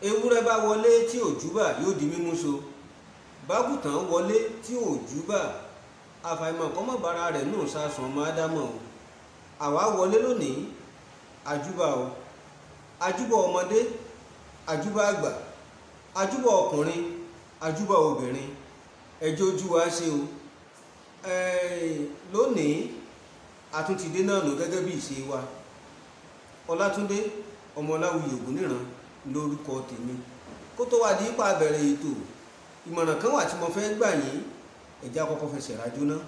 ewúrẹ́ bá wọlé tí ò júbà yóò di mímú so, bágùtàn wọlé tí ò júbà àfàìmọ̀ kó má bára rẹ̀ nù sásùn ọmọ ádámọ̀ o. àwa wọlé lónìí àjúbà o, àjúbà ọmọdé, àjúbà àgbà, àjúbà ọkùnrin, àjúbà obìnrin, ẹjọ́ ojú wa ṣe o. Lónìí àtúntìdé náà nù gẹ́gẹ́ bí ìṣe wa. Ọlátúndé Ọmọláwuyì Ògúnníran lórúkọ tèmi. kó tó wá di ipa bẹ̀rẹ̀ ètò, ìmọ̀ràn kan wà tí mo fẹ́ gbà yín, ẹ jẹ́ á kọ́kọ́ fẹsẹ̀ rájò náà.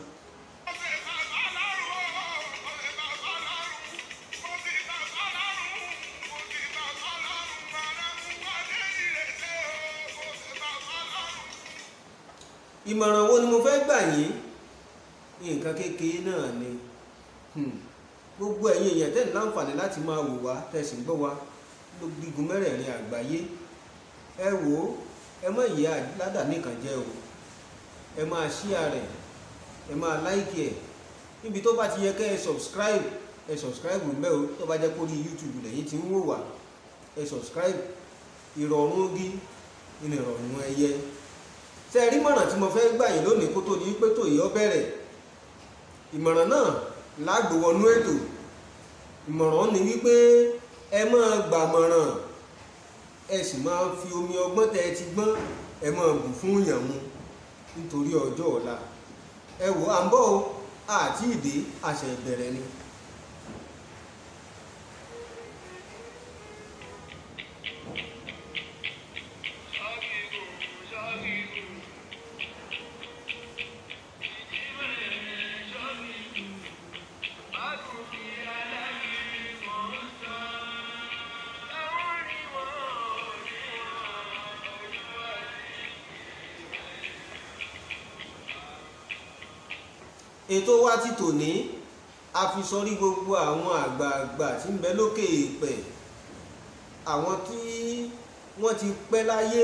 ìmọ̀ràn wo ni mo fẹ́ gbà yín? nǹkan kékeré náà ni. gbogbo ẹ̀yin èèyàn tẹ́ ní láǹfààní láti máa wò wá tẹ̀sí ń gbọ́ wá lórígun mẹ́rẹ̀ẹ̀rin àgbáyé, ẹ wò ó, ẹ má yí aládàá nìkan jẹ́ o, ẹ máa share rẹ̀, ẹ máa like ẹ̀, níbi tó bá ti yẹ kẹ́ ẹ subscribe mbẹ́ o. tó bá jẹ́ kó rí YouTube lẹ́yìn tí ń wò wá, ẹ subscribe. ìrọ̀rùn ogi nínú ìrọ̀rùn ẹyẹ. ṣé ẹ rí ìmọ̀ràn tí mo fẹ́ gbà yín lónìí kó tó di pé tòyí ó bẹ̀rẹ̀? ìmọ̀ràn náà lágbo wọnú ètò. ìmọ̀ràn ni wípé ẹ máa gbàmọ̀ràn, ẹ sì máa fi omi ọgbọ́n tẹ́ ẹ ti gbọ́n, ẹ máa bù fún yàn mu nítorí ọjọ́ ọ̀la. ẹ wò à ń bọ̀ o, àti ìdè àṣẹ ìbẹ̀rẹ̀ ni. ètò wa ti tòní a fi sọrí gbogbo àwọn àgbààgbà tí ń bẹ lókè èèpẹ̀, àwọn tí wọ́n ti pẹ́ láyé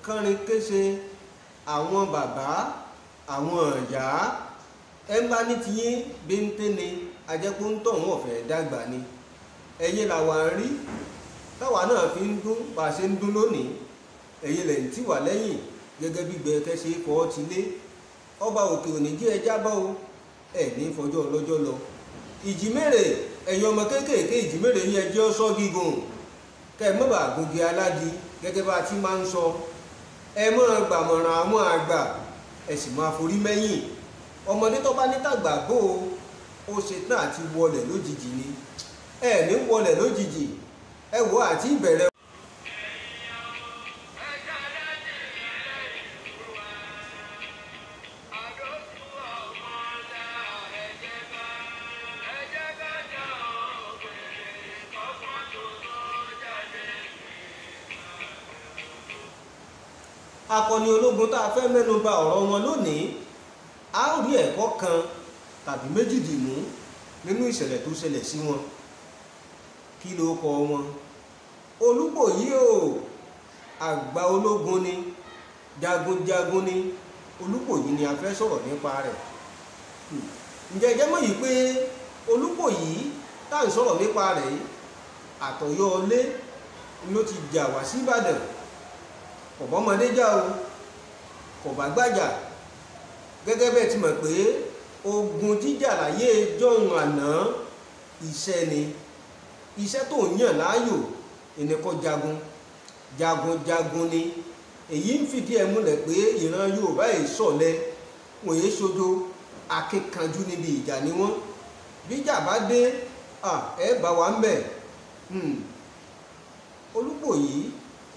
kánrin kése, àwọn bàbá, àwọn ìyá. ẹ ń bá ní tiyín bíntín ni, ajẹ́pọ̀ ń tọ̀ wọ́n fẹ́ dàgbà ni. ẹ̀yin làwa ń rí táwa náà fi ń dún bá a ṣe ń dún lónìí. ẹ̀yin lẹ̀ ń tì wá lẹ́yìn gẹ́gẹ́ bí gbẹ̀kẹ́ ṣe fọ́ ti lé. ọba òkè òní jí ẹ jábọ́ o, ẹ ní fọjọ́ ọlọ́jọ́ lọ. ìjímèrè, ẹ̀yin ọmọ kéékèèké, ìjímèrè yín ẹjẹ́ ọ̀ṣọ́ gígùn kẹ́ ẹ má bàa gògì aládì gẹ́gẹ́ bá a ti máa ń sọ. ẹ máa gbàmọ̀ràn àwọn àgbà, ẹ sì máa forí mẹ́yìn. ọmọdé tó bá ní tàgbà gbó o ṣetán àti wọlẹ̀ lójijì ni. ẹ ní wọlẹ̀ lójijì. ẹ wò àti ìbẹ̀rẹ̀. akọni ológun tá a fẹ́ mẹ́nu bà ọ̀rọ̀ wọn lónìí, a ó rí ẹ̀kọ́ kan tàbí méjì dìmú nínú ìṣẹ̀lẹ̀ tó ṣẹlẹ̀ sí wọn. kí ló kọ wọn? Olúbòyí o, àgbà ológun ni, jagunjagun ni. Olúbòyí ni a fẹ́ sọ̀rọ̀ nípa rẹ̀. ǹjẹ́ jẹ́ mọ̀ yìí pé Olúbòyí tá à ń sọ̀rọ̀ nípa rẹ̀ àtọ̀yọ́lé ló ti jà wá sí Ìbàdàn. kò bọ́mọdé jà o, kò bá gbàjà. gẹ́gẹ́ bẹ́ẹ̀ ti mọ̀ pé ogun jíjà láyé jọ̀hún àná iṣẹ́ ni. iṣẹ́ tó ń yàn láàyò ẹnìkan jagun ni. èyí ń fìdí ẹ̀ múlẹ̀ pé ìran Yorùbá yìí ṣọ̀lẹ, wọ́n yéé ṣojo, akíkanjú níbi ìjà ni wọ́n. bíjà bá dé ẹ bá wa ń bẹ̀. Olúbòyí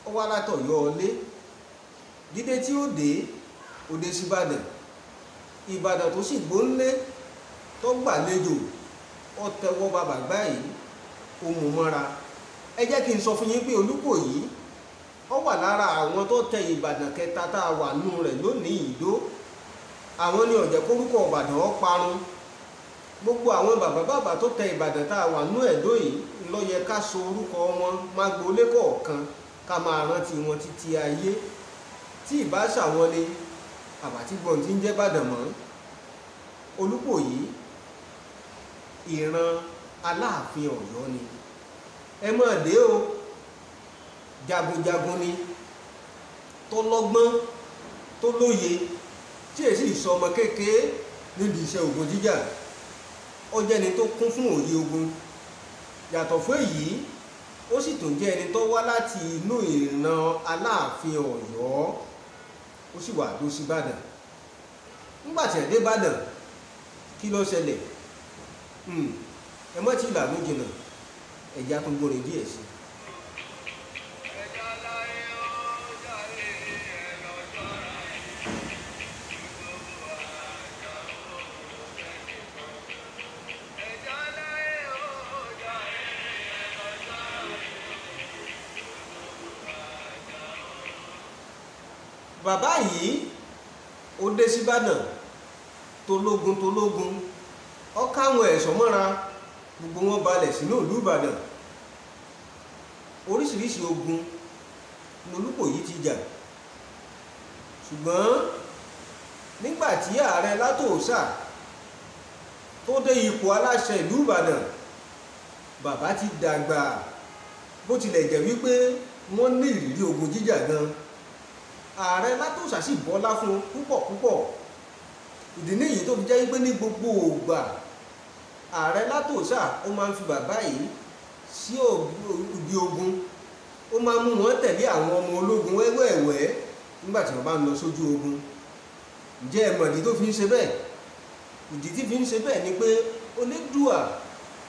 ó wá látọ̀yọ́lé. dídé tí ó dé sí Ìbàdàn. Ìbàdàn tó sì gbónlé tó gbàlejò, ó tẹwọ́ bàbá báyìí, ó mú mọ́ra. ẹ jẹ́ kí n sọ fún yín pé Olúbòyí ó wà lára àwọn tó tẹ Ìbàdàn kẹta tá a wà nù rẹ̀ lónìí Ìdó. àwọn ni ó jẹ́ kórúkọ Ìbàdàn ó parun. gbogbo àwọn bàbá tó tẹ Ìbàdàn tá a wà nù Ẹdó yìí ló yẹ ká so orúkọ wọn mágbolé kọ̀ọ̀kan ká máa rántí wọn títí ayé. tí ìbá ṣàwọn ni àbàtí gbọ̀n tí ń jẹ́ Ìbàdàn mọ́. Olúbòyí ìran Aláàfin Ọ̀yọ́ ni. ẹ máa dé o, jagunjagun ni, tó lọ́gbọ́n, tó lóye, tí èsì sọ ọmọ kékeré nídìí iṣẹ́ ogun jíjà. Ó jẹ́ ẹni tó kún fún òye ogun. Yàtọ̀ fún èyí, ó sì tún jẹ́ ẹni tó wá láti inú ìran Aláàfin Ọ̀yọ́, ó sì wà tó sí Ìbàdàn. Nígbà tí ẹ̀ dé Ìbàdàn, kí ló ṣẹlẹ̀? Ẹ mọ́ tí ìlànà jìnnà, ẹ̀já tó gbórin díẹ̀ sí. Bàbá yìí ó dé sí Ìbàdàn tológun, ó káwọn ẹ̀ṣọ́ mọ́ra, gbogbo wọn balẹ̀ sínú ìlú Ìbàdàn. Oríṣiríṣi ogun ni Olúkòyí ti jà, ṣùgbọ́n nígbà tí ààrẹ Látòòṣà tó dé ipò aláṣẹ ìlú Ìbàdàn, bàbá ti dàgbà, bó tilẹ̀ jẹ́ wípé wọ́n ní ìrírí ogun jíjà gan. Ààrẹ Látòòṣà sì bọ́lá fún púpọ̀. Ìdí nìyí tó fi jẹ́ wípé ní gbogbo ògbà ààrẹ Látòòṣà ó máa ń fi bàbá yìí sí ibi ogun, ó máa ń mú wọn tẹ̀lé àwọn ọmọ ológun wẹ́wẹ́wẹ́ nígbà tí wọ́n bá ń lọ sójú ogun. Ǹjẹ́ ẹ mọ̀ ìdí tó fi ń ṣe bẹ́ẹ̀? Ìdí tí fi ń ṣe bẹ́ẹ̀ ni pé Elédùà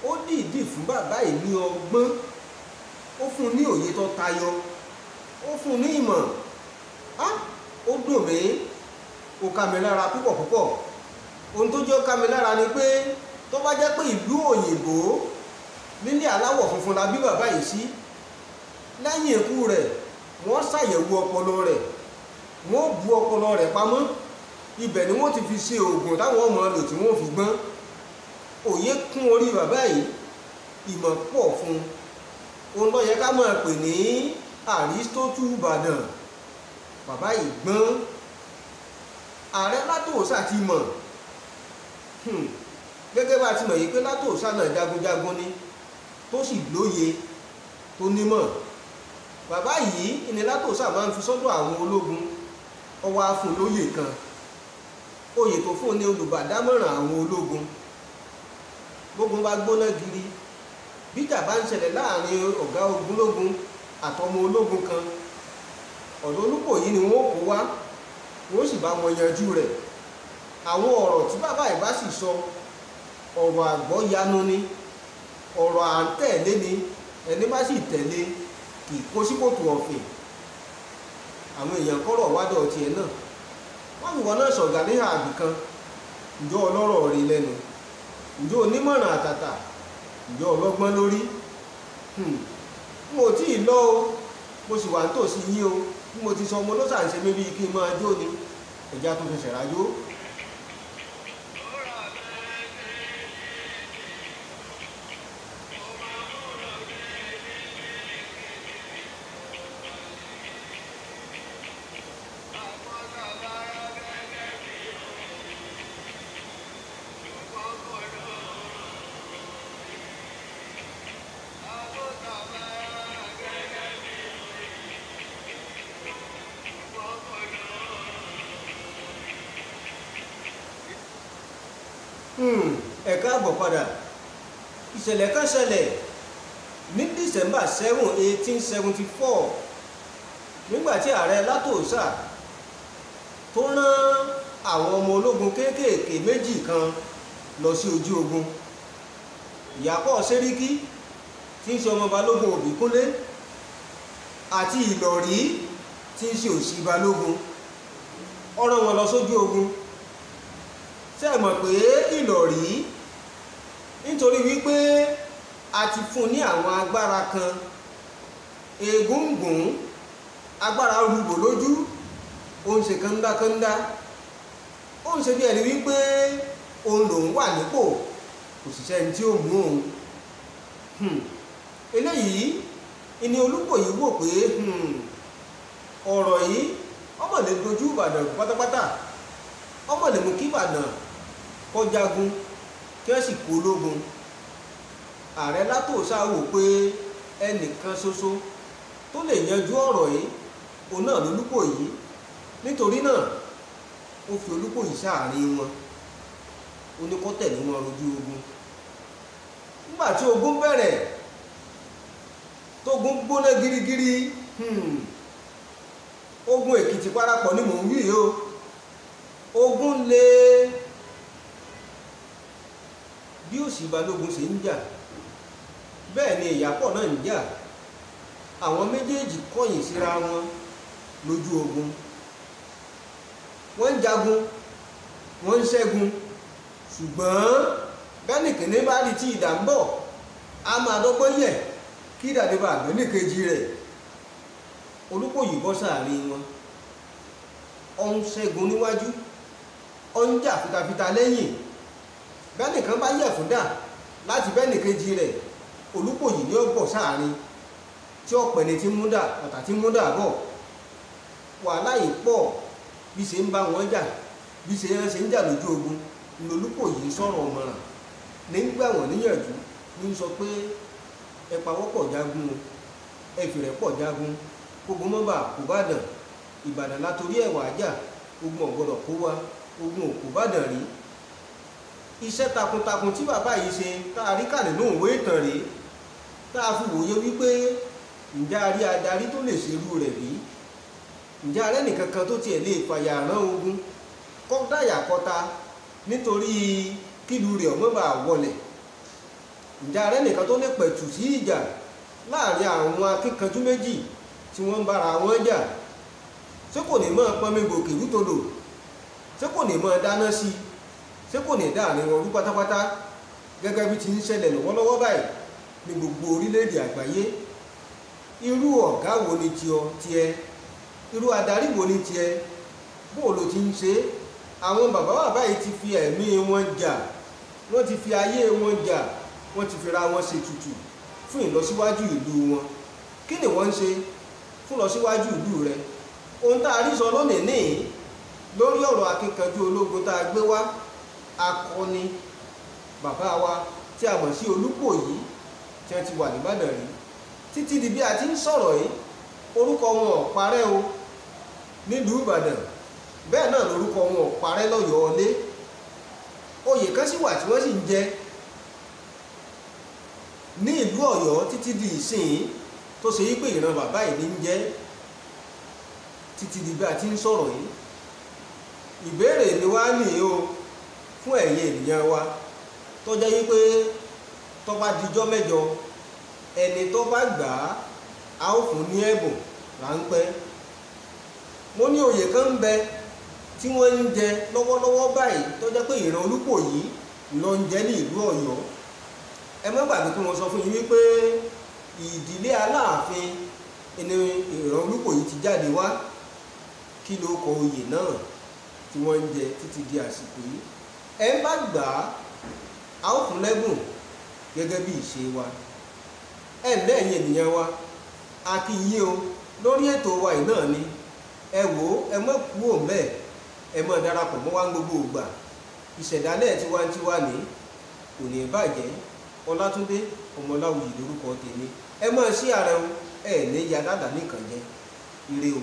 ó dìídì fún bàbá yìí ní ọgbọ́n, ó fún un ní òye tó tayọ, ó fún un ní ìmọ̀. Ó dùn mí, ó ká mi lára púpọ̀. Ohun tó jẹ́ ó ká mi lára ni pé tó bá jẹ́ pé ìlú òyìnbó nílé aláwọ̀ funfun la bí bàbá yìí sí, lẹ́yìn ikú rẹ̀ wọ́n ṣàyẹ̀wò ọpọlọ rẹ̀, wọ́n bu ọpọlọ rẹ̀ pamọ́, ibẹ̀ ni wọ́n ti fi ṣe oògùn táwọn ọmọ lò tí wọ́n fi gbọ́n. Òye kún orí bàbá yìí, ìmọ̀ pọ̀ fún un. Ohun ló yẹ ká máa pè ní Àrístótù Ìbàdàn. Bàbá yìí gbọ́n. Ààrẹ Látòòṣà ti mọ̀, gẹ́gẹ́ bá ti mọ̀ yìí pé Látòòṣà náà jagunjagun ni, tó sì lóye, tó nímọ̀. Bàbá yìí ni Látòòṣà máa ń fi sọ́dọ̀ àwọn ológun, ó wá fún lóyè kan. Oyè tó fún ní olùbádámọ̀ràn àwọn ológun. Gbógun bá gbóná giri, bíjà bá ń ṣẹlẹ̀ láàrin ọ̀gá ogunlógun àtọmọ ológun kan, ọ̀dọ̀ Olúkòyí ni wọ́n kó wá, wọ́n sì bá wọn yanjú rẹ̀. Àwọn ọ̀rọ̀ tí bàbá yìí bá sì sọ, ọ̀rọ̀ àgbọ́yanu ni, ọ̀rọ̀ à ń tẹ̀lé ni, ẹni bá sì tẹ̀lé kì í kó sí kòtò ọ̀fìn. Àwọn èèyàn kọ́rọ̀ wádọ̀ tiẹ̀ náà, wọ́n fi wọn náà ṣọ̀gá ní àbì kan. Ǹjọ́ ọlọ́rọ̀ rí lẹ́nu, ǹjọ́ onímọ̀ràn àtàtà, ǹjọ́ ọlọ́gbọ́n lórí. Mo tí ì lọ o, mo sì wà nítòsí yín o, bí mo ti sọ ọmọ ló ṣàǹṣe mi bíi kí n máa jó ni, ẹ̀já tó fi ṣẹ̀rájó. Ẹ káàbọ̀ padà. Ìṣẹ̀lẹ̀ kan ṣẹlẹ̀ ní December 7, 1874, nígbàtí ààrẹ Látòòṣà tó rán àwọn ọmọ ológun kéékèèké méjì kan lọ sí ojú ogun. Ìyápọ̀ Sẹ́ríkí tí ń ṣe ọmọ balógun Òbíkúnlé àti Ìlọ̀rí tí ń ṣe òsì balógun, ó rán wọn lọ sójú ogun. Ṣé ẹ mọ̀ pé Ìlọ̀rí, nítorí wípé a ti fún ní àwọn agbára kan, Egúngún agbára rúgbò lójú, ó ń ṣe kándákándá, ó ń ṣe bí ẹni wípé òun lòun wà nípò, kò sì sẹ́ni tí ó mú òun. Eléyìí ni Olúkòyí wò pé ọ̀rọ̀ yìí ọmọ lè dojú Ìbàdàn pátápátá, ọmọ lè mú kí Ìbàdàn kó jagun kí wọ́n sì kó lógun. Ààrẹ Látòòṣà wò pé ẹnìkan ṣoṣo tó lè yanjú ọ̀rọ̀ yìí òun náà lólúkòyí. Nítorí náà ó fi Olúkòyí sáàrin wọn, ó ní kó tẹ̀lé wọn rojú ogun. Nígbà tí ogun bẹ̀rẹ̀ tógun gbóná girigiri, ogun Èkìtì parapọ̀ ni mò ń wí o. Ogun lé bí Òsì Balógun ṣe ń jà bẹ́ẹ̀ ni Ìyápọ̀ náà ń jà. Àwọn méjèèjì kọ̀yìn síra wọn lójú ogun. Wọ́n ń jagun, wọ́n ń ṣẹ́gun, ṣùgbọ́n bẹ́nìkìnní bá rí tí idà ń bọ̀ a máa dọ́gbọ́n yẹ̀ kí idà lè bá àgbẹ̀nìkejì rẹ̀. Olúkòyí bọ́ sáàrin wọn, ó ń ṣẹ́gun níwájú, ó ń jà fitafita lẹ́yìn. Bẹ́nìkan bá yẹ̀ fún dà láti bẹ́nìkejì rẹ̀, Olúkòyí ni ó bọ̀ sáàrin tí ọ̀pẹ̀ni tí mú dà ọ̀tà tí mú dà bọ̀. Wàhálà yìí pọ̀ bí ṣe ń bá wọn jà, bí ṣe ń jà lójú ogun. Olúkòyí sọ̀rọ̀ ọ̀mọ̀ràn nígbà wọ́n níyànjú ní sọ pé ẹ pawọ́pọ̀ jagun, ẹ fìrẹ́pọ̀ jagun, kógun mọ́ bá kó Ìbàdàn. Ìbàdàn látorí ẹ̀wà jà, ogun ọ̀gbọ́dọ̀ kó wa, ogun òkú Ìbàdàn rí. Iṣẹ́ takuntakun tí bàbá yìí ṣe tá a rí kà nínú ìwé ìtàn rèé, tá a fi wòye wípé ǹjẹ́ a rí adarí tó lè ṣerú rẹ̀ bí? Ǹjẹ́ a rẹ́nì kankan tó tiẹ̀ lè fàyà rán ogun kọ́ dáyà kọta nítorí kílù rẹ̀ ọmọ bá wọlẹ̀? Ǹjẹ́ a rẹ́nì kan tó lè pẹ̀tù sí ìjà láàrin àwọn akíkanjú méjì tí wọ́n ń bára wọn jà? Ṣé kò ní máa pọnmi gòkè rútodò? Ṣé kò ní máa dáná sí? Ṣé kò ní dáàrin wọn rú pátápátá gẹ́gẹ́ bí ti ń ṣẹlẹ̀ lọ́wọ́lọ́wọ́ báyìí ní gbogbo orílẹ̀-èdè àgbáyé? Irú ọ̀gá wo ni tiẹ̀? Irú adarí wo ni tiẹ̀? Bó ló ti ń ṣe? Àwọn bàbá yìí ti fi ẹ̀mí wọn jà, wọ́n ti fi ayé wọn jà, wọ́n ti fi ra wọn ṣe tutù fún ìlọsíwájú ìlú wọn. Kí ni wọ́n ń ṣe fún ìlọsíwájú ìlú rẹ̀? Ohun tá a rí sọ lónìí nìyí lórí ọ̀rọ̀ akíkanjú ológun tá a gbé wá. Akọni bàbá wa tí a mọ̀ sí Olúkòyí tí wọ́n ti wà ní Ìbàdàn rí títí di bí a ti ń sọ̀rọ̀ yìí. Orúkọ wọn ò parẹ́ o nílùú Ìbàdàn, bẹ́ẹ̀ náà lórúkọ wọn ò parẹ́ lọ́yọ̀ọ́lé. Oyè kan sì wà tí wọ́n sì ń jẹ ní ìlú Ọ̀yọ́ títí di ìsìn tó ṣe wípé ìran bàbá yìí ní ń jẹ́ títí di bí a ti ń sọ̀rọ̀ yìí. Ìbéèrè ni wá nìyí o fún ẹ̀yin ènìyàn wa tó jẹ́ wípé tó bá dijọ́ mẹ́jọ ẹni tó bá gbà á ó fún ní ẹ̀bùn ráńpẹ́. Mo ní oyè kan ń bẹ tí wọ́n ń jẹ lọ́wọ́lọ́wọ́ báyìí tó jẹ́ pé ìran Olúkòyí ló ń jẹ ní ìlú Ọ̀yọ́. Ẹ má gbàgbé pé wọ́n sọ fún yín wípé ìdílé Aláàfin ni ìran Olúkòyí ti jáde wá. Kí ló kọ oyè náà tí wọ́n ń jẹ títí di àsìkò yìí? Ẹ bá gbà á ó fún lẹ́bùn gẹ́gẹ́ bí ìṣe wa. Ẹ ǹlẹ́ ẹ̀yin ènìyàn wa, a kí yín o lórí ètò wa yìí náà ni. Ẹ wò ó, ẹ má kú òun bẹ́ẹ̀, ẹ má darapọ̀ mọ́ wa gbogbo ìgbà. Ìṣẹ̀dálẹ̀ tiwantiwa ní kò ní bàjẹ́. Ọlátúndé Ọmọláwuyì lórúkọ tèmi. Ẹ máa ṣí ara ẹ ní ya dáadáa nìkan jẹ. Ire o.